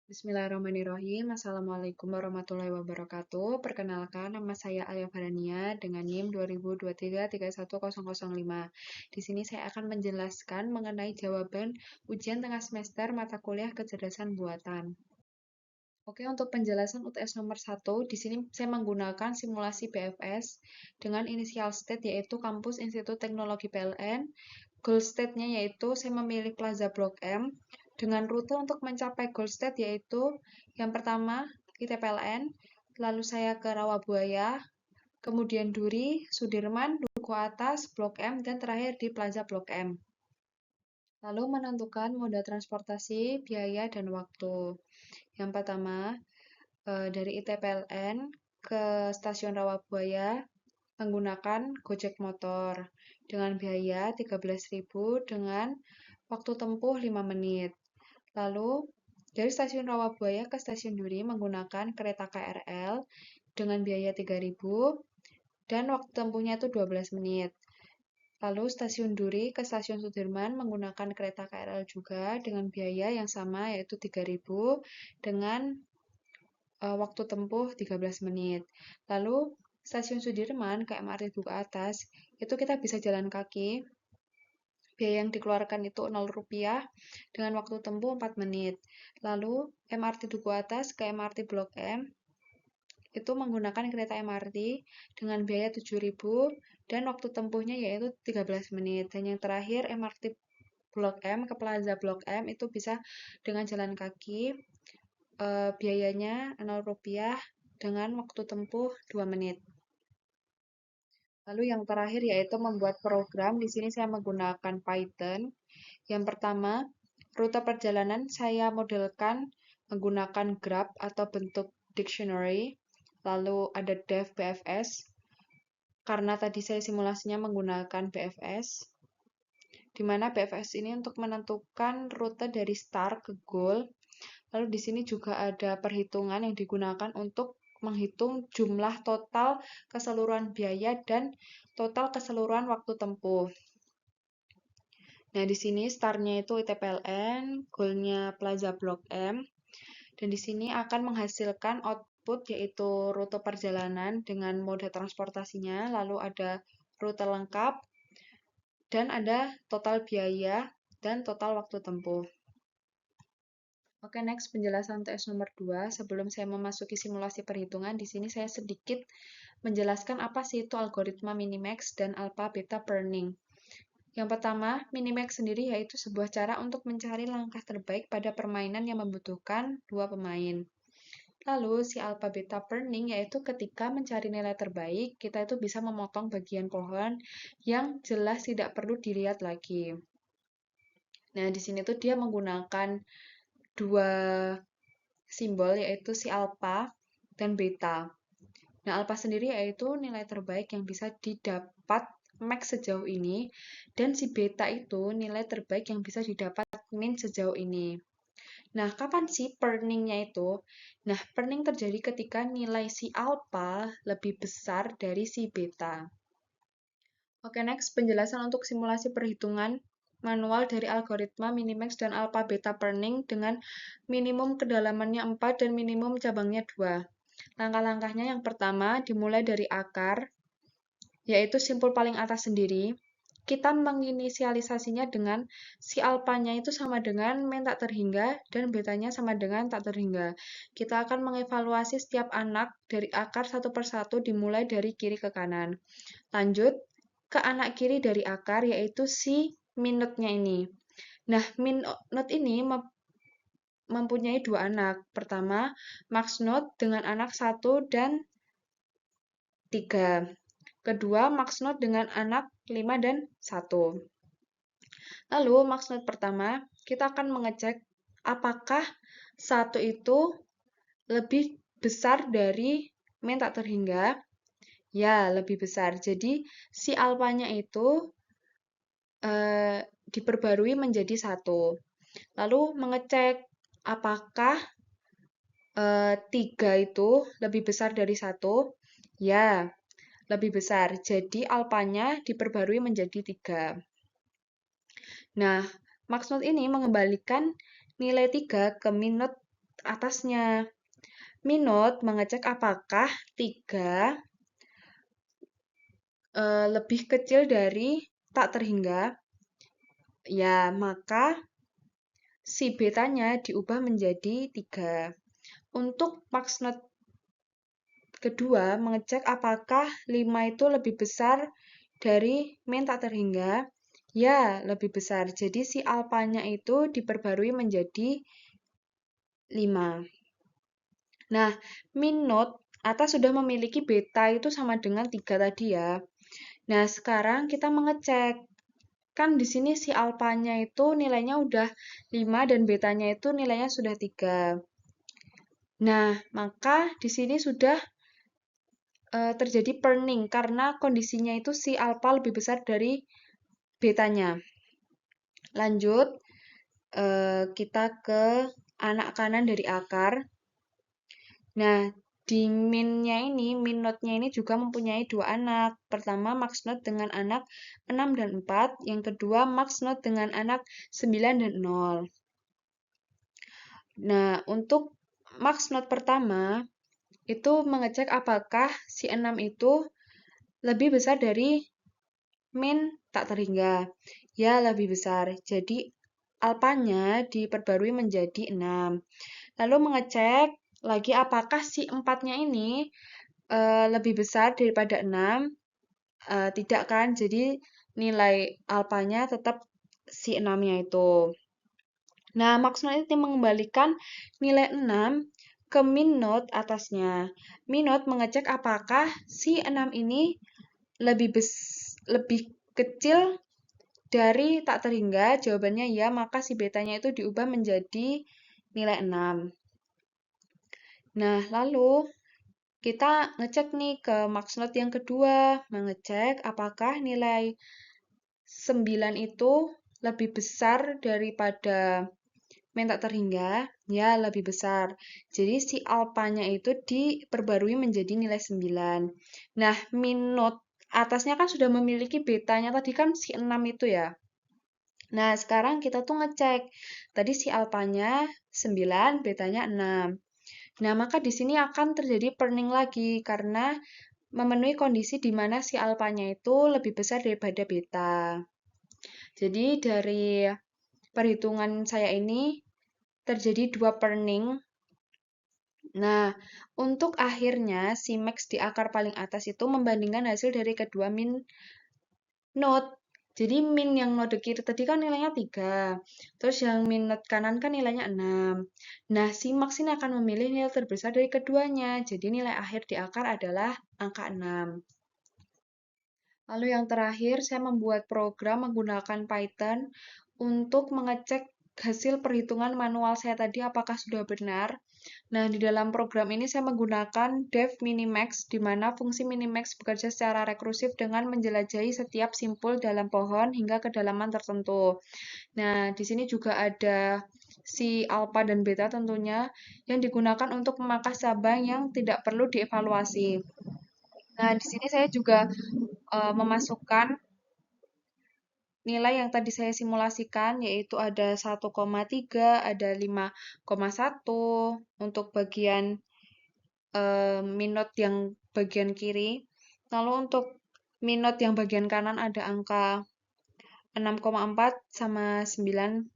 Bismillahirrahmanirrahim. Assalamualaikum warahmatullahi wabarakatuh. Perkenalkan, nama saya Alia Farania dengan NIM 2023-31005. Di sini saya akan menjelaskan mengenai jawaban ujian tengah semester mata kuliah kecerdasan buatan. Oke, untuk penjelasan UTS nomor 1, di sini saya menggunakan simulasi BFS dengan inisial state yaitu Kampus Institut Teknologi PLN. Goal state-nya yaitu saya memilih Plaza Blok M dengan rute untuk mencapai goal state yaitu yang pertama ITPLN, lalu saya ke Rawabuaya, kemudian Duri, Sudirman, Duku Atas, Blok M, dan terakhir di Plaza Blok M. Lalu menentukan moda transportasi, biaya, dan waktu. Yang pertama, dari ITPLN ke stasiun Rawabuaya menggunakan Gojek Motor dengan biaya 13.000 dengan waktu tempuh 5 menit. Lalu dari stasiun Rawabuaya ke stasiun Duri menggunakan kereta KRL dengan biaya 3.000 dan waktu tempuhnya itu 12 menit. Lalu stasiun Duri ke stasiun Sudirman menggunakan kereta KRL juga dengan biaya yang sama yaitu 3.000 dengan waktu tempuh 13 menit. Lalu stasiun Sudirman ke MRT Duku Atas, itu kita bisa jalan kaki. Biaya yang dikeluarkan itu Rp0 dengan waktu tempuh 4 menit. Lalu MRT Duku Atas ke MRT Blok M, itu menggunakan kereta MRT dengan biaya 7.000 dan waktu tempuhnya yaitu 13 menit. Dan yang terakhir MRT Blok M ke Plaza Blok M itu bisa dengan jalan kaki, biayanya Rp0 dengan waktu tempuh 2 menit. Lalu yang terakhir yaitu membuat program. Di sini saya menggunakan Python. Yang pertama, rute perjalanan saya modelkan menggunakan graph atau bentuk dictionary. Lalu ada def BFS. Karena tadi saya simulasinya menggunakan BFS. Di mana BFS ini untuk menentukan rute dari start ke goal. Lalu di sini juga ada perhitungan yang digunakan untuk menghitung jumlah total keseluruhan biaya dan total keseluruhan waktu tempuh. Nah, di sini startnya itu ITPLN, goalnya Plaza Blok M, dan di sini akan menghasilkan output yaitu rute perjalanan dengan moda transportasinya, lalu ada rute lengkap, dan ada total biaya dan total waktu tempuh. Oke, next penjelasan TS nomor 2. Sebelum saya memasuki simulasi perhitungan, di sini saya sedikit menjelaskan apa sih itu algoritma minimax dan alpha beta pruning. Yang pertama, minimax sendiri yaitu sebuah cara untuk mencari langkah terbaik pada permainan yang membutuhkan dua pemain. Lalu, si alpha beta pruning yaitu ketika mencari nilai terbaik, kita itu bisa memotong bagian pohon yang jelas tidak perlu dilihat lagi. Nah, di sini tuh dia menggunakan dua simbol yaitu si alpha dan beta. Nah, alpha sendiri yaitu nilai terbaik yang bisa didapat max sejauh ini, dan si beta itu nilai terbaik yang bisa didapat min sejauh ini. Nah, kapan sih pruning-nya itu? Nah, pruning terjadi ketika nilai si alpha lebih besar dari si beta. Oke, next penjelasan untuk simulasi perhitungan manual dari algoritma minimax dan alpha beta pruning dengan minimum kedalamannya 4 dan minimum cabangnya 2. Langkah-langkahnya yang pertama dimulai dari akar, yaitu simpul paling atas sendiri. Kita menginisialisasinya dengan si alpanya itu sama dengan min tak terhingga dan betanya sama dengan tak terhingga. Kita akan mengevaluasi setiap anak dari akar satu persatu dimulai dari kiri ke kanan. Lanjut ke anak kiri dari akar yaitu si minutnya ini. Nah, minut ini mempunyai dua anak. Pertama, max node dengan anak 1 dan 3. Kedua, max node dengan anak 5 dan 1. Lalu, max node pertama, kita akan mengecek apakah 1 itu lebih besar dari min tak terhingga. Ya, lebih besar. Jadi, si alfanya itu diperbarui menjadi 1. Lalu, mengecek apakah 3 itu lebih besar dari 1. Ya, lebih besar. Jadi, alfanya diperbarui menjadi 3. Nah, max node ini mengembalikan nilai 3 ke min node atasnya. Minot mengecek apakah 3 lebih kecil dari tak terhingga, ya maka si betanya diubah menjadi 3. Untuk max not kedua, mengecek apakah 5 itu lebih besar dari min tak terhingga, ya lebih besar. Jadi si alpanya itu diperbarui menjadi 5. Nah, min not atas sudah memiliki beta itu sama dengan 3 tadi ya. Nah, sekarang kita mengecek. Kan di sini si alpanya itu nilainya udah 5 dan betanya itu nilainya sudah 3. Nah, maka di sini sudah terjadi pruning karena kondisinya itu si alpha lebih besar dari betanya. Lanjut, kita ke anak kanan dari akar. Nah, di min node-nya ini juga mempunyai 2 anak. Pertama, max node dengan anak 6 dan 4. Yang kedua, max node dengan anak 9 dan 0. Nah, untuk max node pertama, itu mengecek apakah si 6 itu lebih besar dari min tak terhingga. Ya, lebih besar. Jadi, alpanya diperbarui menjadi 6. Lalu mengecek lagi apakah si 4-nya ini lebih besar daripada 6. Tidak kan? Jadi, nilai alpanya tetap si 6-nya itu. Nah, maksudnya itu mengembalikan nilai 6 ke min node atasnya. Min node mengecek apakah si 6 ini lebih kecil dari tak terhingga. Jawabannya ya, maka si betanya itu diubah menjadi nilai 6. Nah, lalu kita ngecek nih ke max node yang kedua, mengecek apakah nilai 9 itu lebih besar daripada min tak terhingga, ya lebih besar. Jadi si alpanya itu diperbarui menjadi nilai 9. Nah, min node atasnya kan sudah memiliki betanya tadi kan si 6 itu ya. Nah, sekarang kita tuh ngecek. Tadi si alpanya 9, betanya 6. Nah, maka di sini akan terjadi pruning lagi karena memenuhi kondisi di mana si alpanya itu lebih besar daripada beta. Jadi dari perhitungan saya ini terjadi 2 pruning. Nah, untuk akhirnya si max di akar paling atas itu membandingkan hasil dari kedua min node. Jadi min yang node kiri tadi kan nilainya 3. Terus yang min node kanan kan nilainya 6. Nah, si max ini akan memilih nilai terbesar dari keduanya. Jadi nilai akhir di akar adalah angka 6. Lalu yang terakhir, saya membuat program menggunakan Python untuk mengecek hasil perhitungan manual saya tadi apakah sudah benar. Nah, di dalam program ini saya menggunakan def minimax, di mana fungsi minimax bekerja secara rekursif dengan menjelajahi setiap simpul dalam pohon hingga kedalaman tertentu. Nah, di sini juga ada si alpha dan beta tentunya yang digunakan untuk memangkas cabang yang tidak perlu dievaluasi. Nah, di sini saya juga memasukkan nilai yang tadi saya simulasikan, yaitu ada 1,3, ada 5,1 untuk bagian minot yang bagian kiri. Lalu untuk minot yang bagian kanan ada angka 6,4 sama 9,0.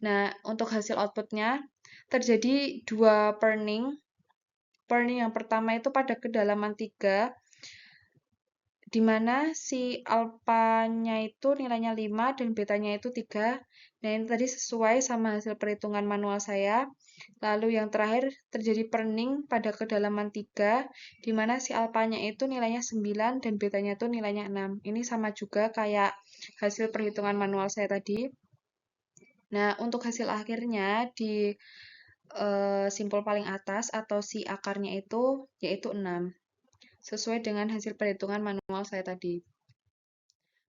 Nah, untuk hasil outputnya terjadi 2 pruning. Pruning yang pertama itu pada kedalaman 3, di mana si alpanya itu nilainya 5 dan betanya itu 3. Nah, ini tadi sesuai sama hasil perhitungan manual saya. Lalu yang terakhir terjadi pruning pada kedalaman 3, di mana si alpanya itu nilainya 9 dan betanya itu nilainya 6. Ini sama juga kayak hasil perhitungan manual saya tadi. Nah, untuk hasil akhirnya di simpul paling atas atau si akarnya itu yaitu 6. Sesuai dengan hasil perhitungan manual saya tadi.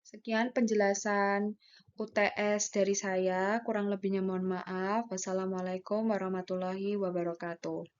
Sekian penjelasan UTS dari saya, kurang lebihnya mohon maaf. Wassalamualaikum warahmatullahi wabarakatuh.